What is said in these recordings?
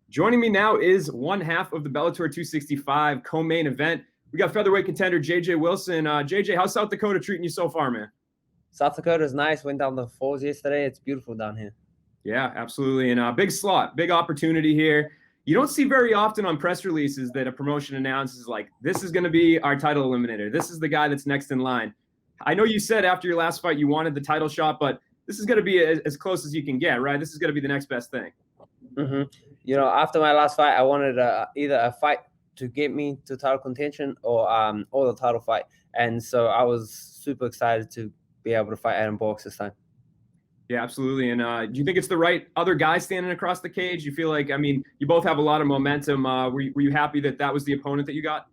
Joining me now is one half of the Bellator 265 co-main event. We got featherweight contender JJ Wilson. JJ, how's South Dakota treating you so far, man? South Dakota is nice. Went down the falls yesterday. It's beautiful down here. Yeah, absolutely. And big slot, big opportunity here. You don't see very often on press releases that a promotion announces like, this is going to be our title eliminator. This is the guy that's next in line. I know you said after your last fight you wanted the title shot, but this is going to be as close as you can get, right? This is going to be the next best thing. Mm-hmm. You know, after my last fight, I wanted either a fight to get me to title contention or the title fight. And so I was super excited to be able to fight Adam Borics this time. Yeah, absolutely. And do you think it's the right other guy standing across the cage? You feel like, I mean, you both have a lot of momentum. Were you happy that was the opponent that you got?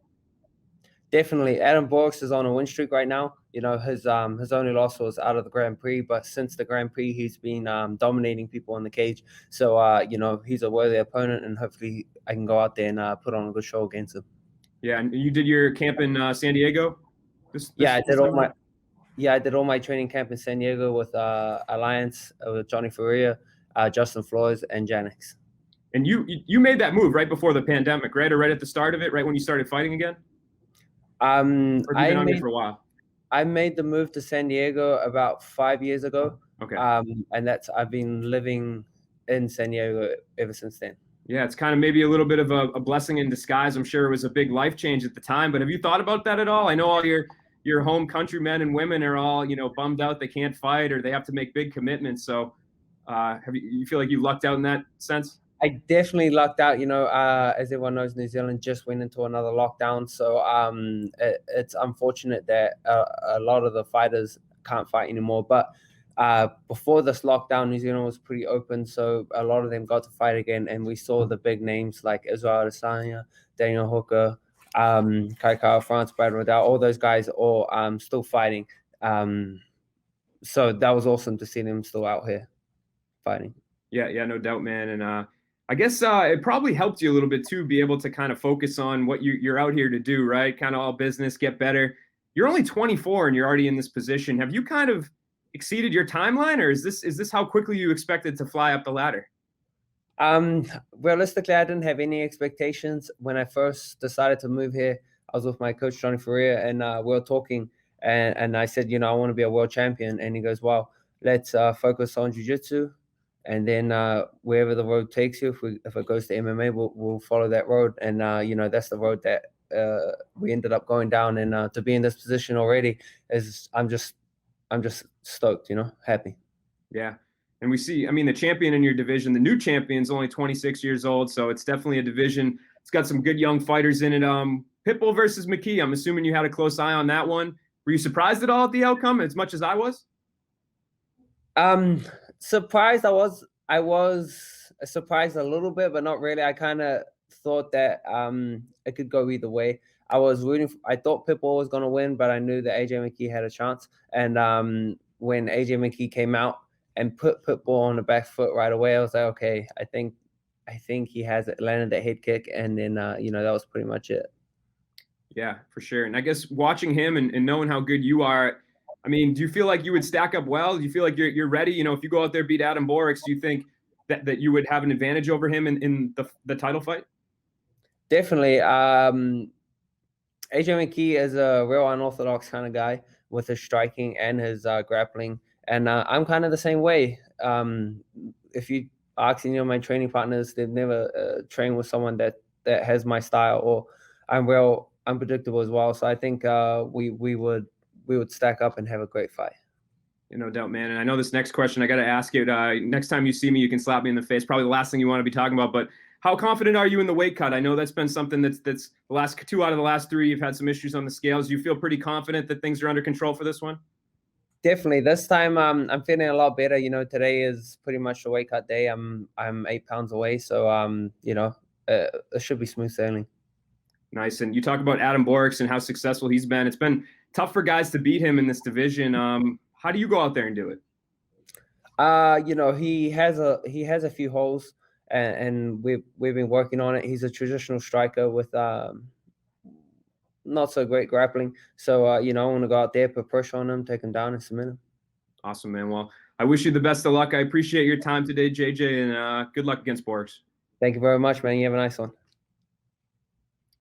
Definitely. Adam Borics is on a win streak right now. You know, his only loss was out of the Grand Prix, but since the Grand Prix, he's been dominating people in the cage. So, you know, he's a worthy opponent, and hopefully I can go out there and put on a good show against him. Yeah, and you did your camp in San Diego? I did all my training camp in San Diego with Alliance, with Johnny Faria, Justin Flores, and Janix. And you made that move right before the pandemic, right? Or right at the start of it, right when you started fighting again? Or have you been on it for a while? I made the move to San Diego about 5 years ago. Okay. And I've been living in San Diego ever since then. Yeah, it's kind of maybe a little bit of a blessing in disguise. I'm sure it was a big life change at the time, but have you thought about that at all? I know all your home countrymen and women are all, you know, bummed out they can't fight or they have to make big commitments. So you feel like you lucked out in that sense? I definitely lucked out. You know, as everyone knows, New Zealand just went into another lockdown. So it's unfortunate that a lot of the fighters can't fight anymore. But before this lockdown, New Zealand was pretty open. So a lot of them got to fight again. And we saw the big names like Israel Adesanya, Daniel Hooker, Kai Kara France, Brad Riddell, all those guys all still fighting. So that was awesome to see them still out here fighting. Yeah, no doubt, man. And I guess it probably helped you a little bit too, be able to kind of focus on what you're out here to do, right? Kind of all business, get better. You're only 24 and you're already in this position. Have you kind of exceeded your timeline, or is this how quickly you expected to fly up the ladder? Realistically, I didn't have any expectations. When I first decided to move here, I was with my coach, Johnny Faria, and we were talking, and I said, you know, I want to be a world champion. And he goes, well, let's focus on jiu-jitsu. And then wherever the road takes you, if it goes to MMA, we'll follow that road. And, you know, that's the road that we ended up going down. And to be in this position already I'm just stoked, you know, happy. Yeah. And we see, I mean, the champion in your division, the new champion's only 26 years old. So it's definitely a division. It's got some good young fighters in it. Pitbull versus McKee. I'm assuming you had a close eye on that one. Were you surprised at all at the outcome as much as I was? Surprised. I was surprised a little bit, but not really. I kind of thought that it could go either way. I thought Pitbull was going to win, but I knew that AJ McKee had a chance. And when AJ McKee came out and put Pitbull on the back foot right away, I was like, okay, I think he has it. Landed that head kick, and then you know, that was pretty much it. Yeah, for sure. And I guess watching him and knowing how good you are, I mean, do you feel like you would stack up well? Do you feel like you're ready? You know, if you go out there, beat Adam Borics, do you think that you would have an advantage over him in the title fight? Definitely. AJ McKee is a real unorthodox kind of guy with his striking and his grappling. And I'm kind of the same way. If you ask any of my training partners, they've never trained with someone that has my style, or I'm real unpredictable as well. So I think we would stack up and have a great fight. No doubt, man. And I know this next question, I got to ask it. Next time you see me, you can slap me in the face. Probably the last thing you want to be talking about. But how confident are you in the weight cut? I know that's been something that's the last 2 out of the last 3. You've had some issues on the scales. You feel pretty confident that things are under control for this one? Definitely. This time I'm feeling a lot better. You know, today is pretty much the weight cut day. I'm 8 pounds away. So, you know, it should be smooth sailing. Nice. And you talk about Adam Borics and how successful he's been. It's been tough for guys to beat him in this division. How do you go out there and do it? You know, he has a few holes, and we've been working on it. He's a traditional striker with not so great grappling. So you know, I want to go out there, put pressure on him, take him down, and submit him. Awesome, man. Well, I wish you the best of luck. I appreciate your time today, JJ, and good luck against Borics. Thank you very much, man. You have a nice one.